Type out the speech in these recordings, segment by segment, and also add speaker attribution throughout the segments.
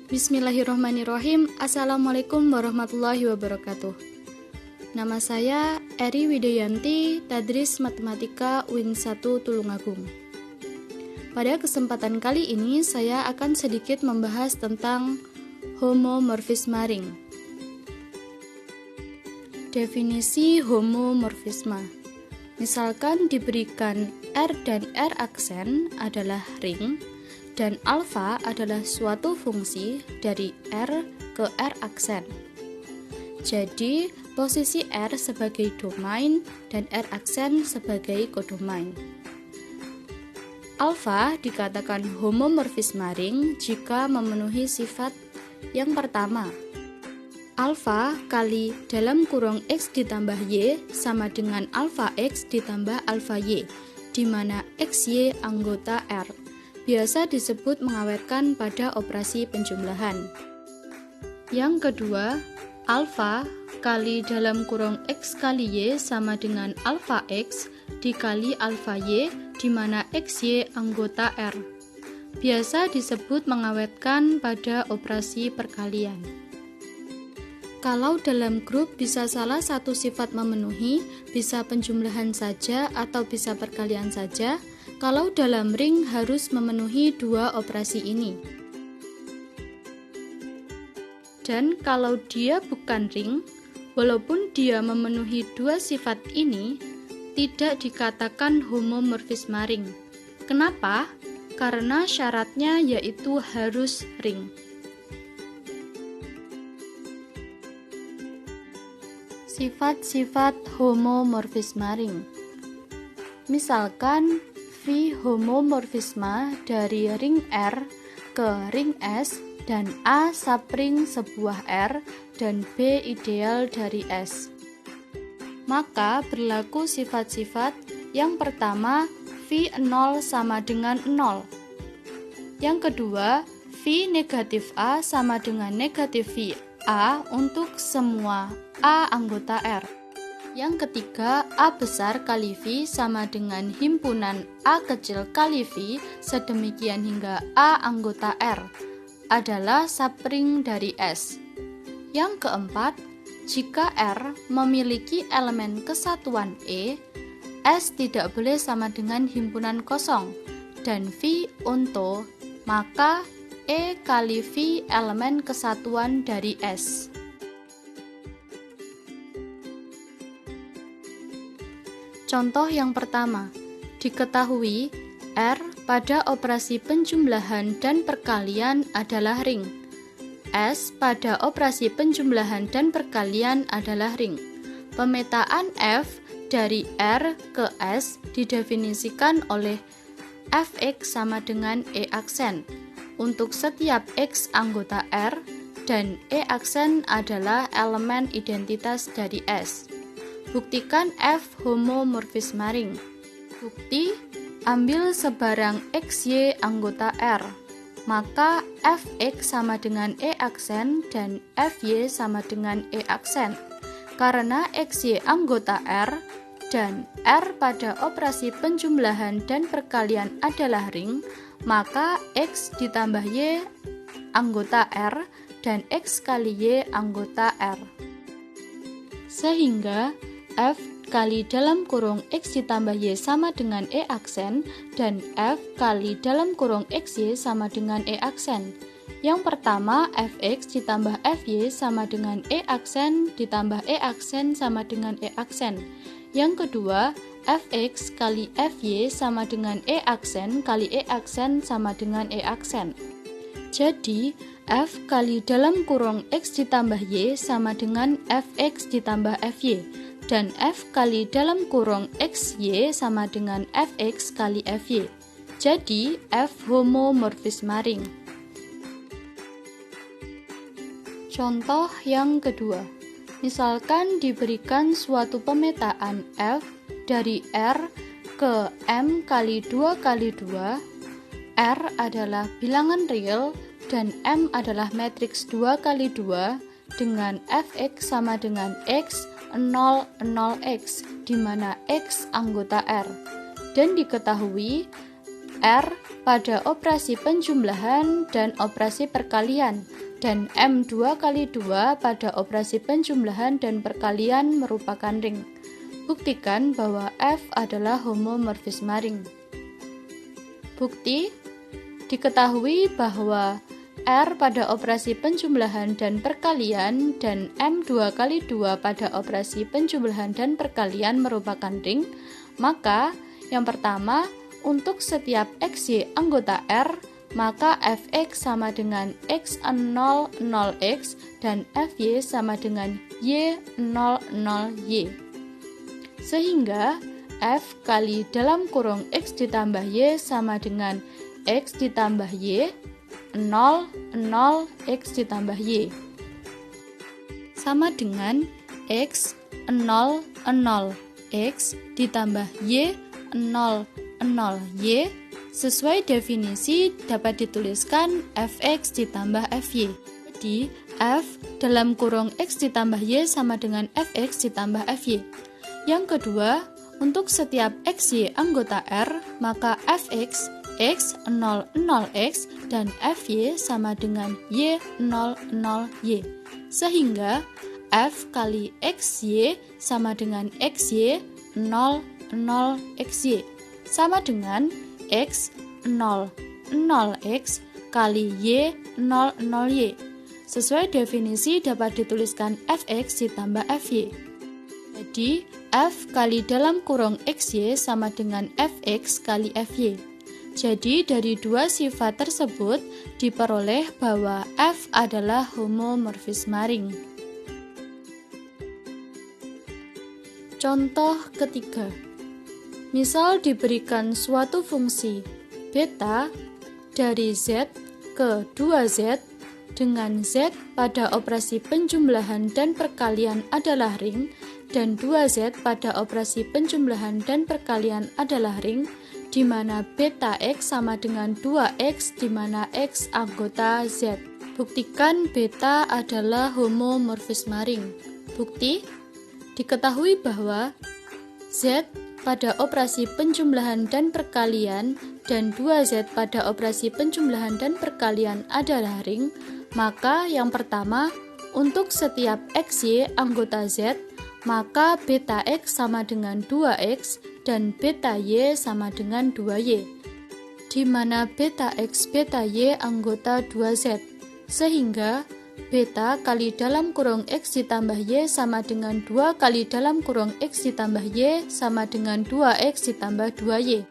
Speaker 1: Bismillahirrahmanirrahim. Assalamualaikum warahmatullahi wabarakatuh. Nama saya Eri Widoyanti, Tadris Matematika UIN 1 Tulungagung. Pada kesempatan kali ini saya akan sedikit membahas tentang homomorfisme ring. Definisi homomorfisme. Misalkan diberikan R dan R aksen adalah ring, dan alfa adalah suatu fungsi dari R ke R aksen. Jadi, posisi R sebagai domain dan R aksen sebagai kodomain. Alfa dikatakan homomorfisme ring jika memenuhi sifat yang pertama. Alfa kali dalam kurung X ditambah Y sama dengan alfa X ditambah alfa Y, di mana XY anggota R. Biasa disebut mengawetkan pada operasi penjumlahan. Yang kedua, alfa kali dalam kurung X kali Y sama dengan alfa X dikali alfa Y, di mana XY anggota R. Biasa disebut mengawetkan pada operasi perkalian. Kalau dalam grup bisa salah satu sifat memenuhi, bisa penjumlahan saja atau bisa perkalian saja. Kalau dalam ring harus memenuhi dua operasi ini. Dan kalau dia bukan ring, walaupun dia memenuhi dua sifat ini, tidak dikatakan homomorfisme ring. Kenapa? Karena syaratnya yaitu harus ring. Sifat-sifat homomorfisme ring. Misalkan V homomorfisme dari ring R ke ring S dan A subring sebuah R dan B ideal dari S. Maka berlaku sifat-sifat yang pertama V0 sama dengan 0. Yang kedua, V negatif A sama dengan negatif V A untuk semua A anggota R. Yang ketiga, A besar kali V sama dengan himpunan A kecil kali V sedemikian hingga A anggota R adalah subring dari S. Yang keempat, jika R memiliki elemen kesatuan E, S tidak boleh sama dengan himpunan kosong dan V onto, maka E kali V elemen kesatuan dari S. Contoh yang pertama, diketahui R pada operasi penjumlahan dan perkalian adalah ring. S pada operasi penjumlahan dan perkalian adalah ring. Pemetaan F dari R ke S didefinisikan oleh Fx sama dengan E aksen untuk setiap X anggota R dan E aksen adalah elemen identitas dari S. Buktikan F homomorfisme ring. Bukti, ambil sebarang XY anggota R, maka Fx sama dengan E aksen dan Fy sama dengan E aksen. Karena XY anggota R dan R pada operasi penjumlahan dan perkalian adalah ring, maka X ditambah Y anggota R dan X kali Y anggota R. Sehingga F kali dalam kurung X ditambah Y sama dengan E aksen dan F kali dalam kurung XY sama dengan E aksen. Yang pertama, Fx ditambah Fy sama dengan E aksen ditambah E aksen sama dengan E aksen. Yang kedua, Fx kali Fy sama dengan E aksen kali E aksen sama dengan E aksen. Jadi, F kali dalam kurung X ditambah Y sama dengan Fx ditambah Fy. Dan F kali dalam kurung XY sama dengan Fx kali Fy. Jadi, F homomorfisme ring. Contoh yang kedua. Misalkan diberikan suatu pemetaan F dari R ke M kali 2 kali 2. R adalah bilangan real dan M adalah matriks 2 kali 2 dengan Fx sama dengan X 0, 0x, di mana X anggota R. Dan diketahui R pada operasi penjumlahan dan operasi perkalian, dan M2 kali 2 pada operasi penjumlahan dan perkalian merupakan ring. Buktikan bahwa F adalah homomorfisme ring. Bukti: diketahui bahwa R pada operasi penjumlahan dan perkalian dan M2 kali 2 pada operasi penjumlahan dan perkalian merupakan ring, maka yang pertama, untuk setiap XY anggota R, maka Fx sama dengan X00 0X dan Fy sama dengan Y00Y. Sehingga F kali dalam kurung X ditambah Y sama dengan X ditambah Y, 0 X ditambah Y. Sama dengan X00 X ditambah Y 00Y, sesuai definisi dapat dituliskan Fx ditambah Fy. Jadi, F dalam kurung X ditambah Y sama dengan Fx ditambah Fy. Yang kedua, untuk setiap XY anggota R, maka Fx, X00X dan Fy sama dengan Y00Y. Sehingga F kali XY sama dengan XY 00XY sama dengan X00X kali Y00Y. Sesuai definisi dapat dituliskan Fx ditambah Fy. Jadi, F kali dalam kurung XY sama dengan Fx kali Fy. Jadi, dari dua sifat tersebut diperoleh bahwa F adalah homomorfisme ring. Contoh ketiga. Misal diberikan suatu fungsi beta dari Z ke 2Z dengan Z pada operasi penjumlahan dan perkalian adalah ring dan 2Z pada operasi penjumlahan dan perkalian adalah ring, di mana beta X sama dengan 2X di mana X anggota Z. Buktikan beta adalah homomorfisme ring. Bukti: diketahui bahwa Z pada operasi penjumlahan dan perkalian dan 2Z pada operasi penjumlahan dan perkalian adalah ring, maka yang pertama, untuk setiap XY anggota Z, maka beta X sama dengan 2X dan beta Y sama dengan 2Y, di mana beta X, beta Y anggota 2Z, sehingga beta kali dalam kurung X ditambah Y sama dengan 2 kali dalam kurung X ditambah Y sama dengan 2X ditambah 2Y.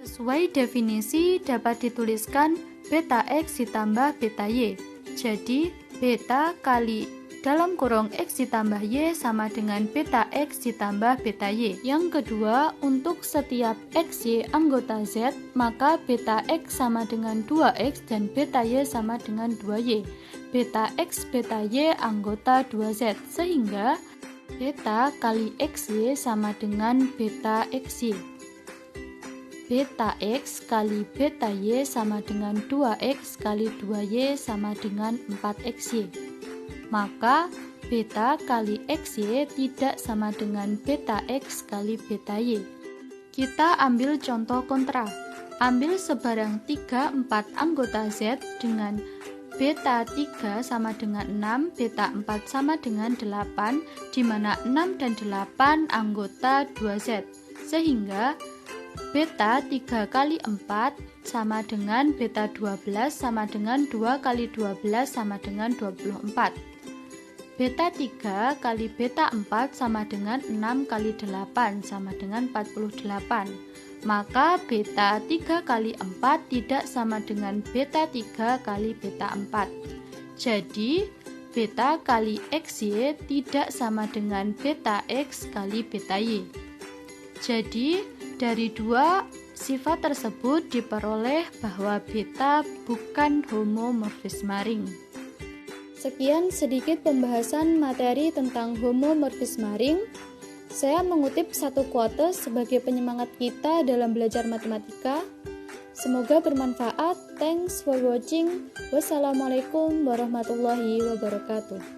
Speaker 1: Sesuai definisi dapat dituliskan beta X ditambah beta Y. Jadi, beta kali dalam kurung X ditambah Y sama dengan beta X ditambah beta Y. Yang kedua, untuk setiap XY anggota Z, maka beta X sama dengan 2X dan beta Y sama dengan 2Y. Beta X, beta Y anggota 2Z, sehingga beta kali XY sama dengan beta XY. Beta X kali beta Y sama dengan 2X kali 2Y sama dengan 4XY. Maka beta kali XY tidak sama dengan beta X kali beta Y. Kita ambil contoh kontra. Ambil sebarang 3, 4 anggota Z dengan beta 3 sama dengan 6, beta 4 sama dengan 8, di mana 6 dan 8 anggota 2Z. Sehingga beta 3 kali 4 sama dengan beta 12 sama dengan 2 kali 12 sama dengan 24. Beta 3 kali beta 4 sama dengan 6 kali 8 sama dengan 48. Maka beta 3 kali 4 tidak sama dengan beta 3 kali beta 4. Jadi, beta kali XY tidak sama dengan beta X kali beta Y. Jadi, dari dua sifat tersebut diperoleh bahwa beta bukan homomorfisme ring. Sekian sedikit pembahasan materi tentang homomorfisme ring. Saya mengutip satu quote sebagai penyemangat kita dalam belajar matematika. Semoga bermanfaat. Thanks for watching. Wassalamualaikum warahmatullahi wabarakatuh.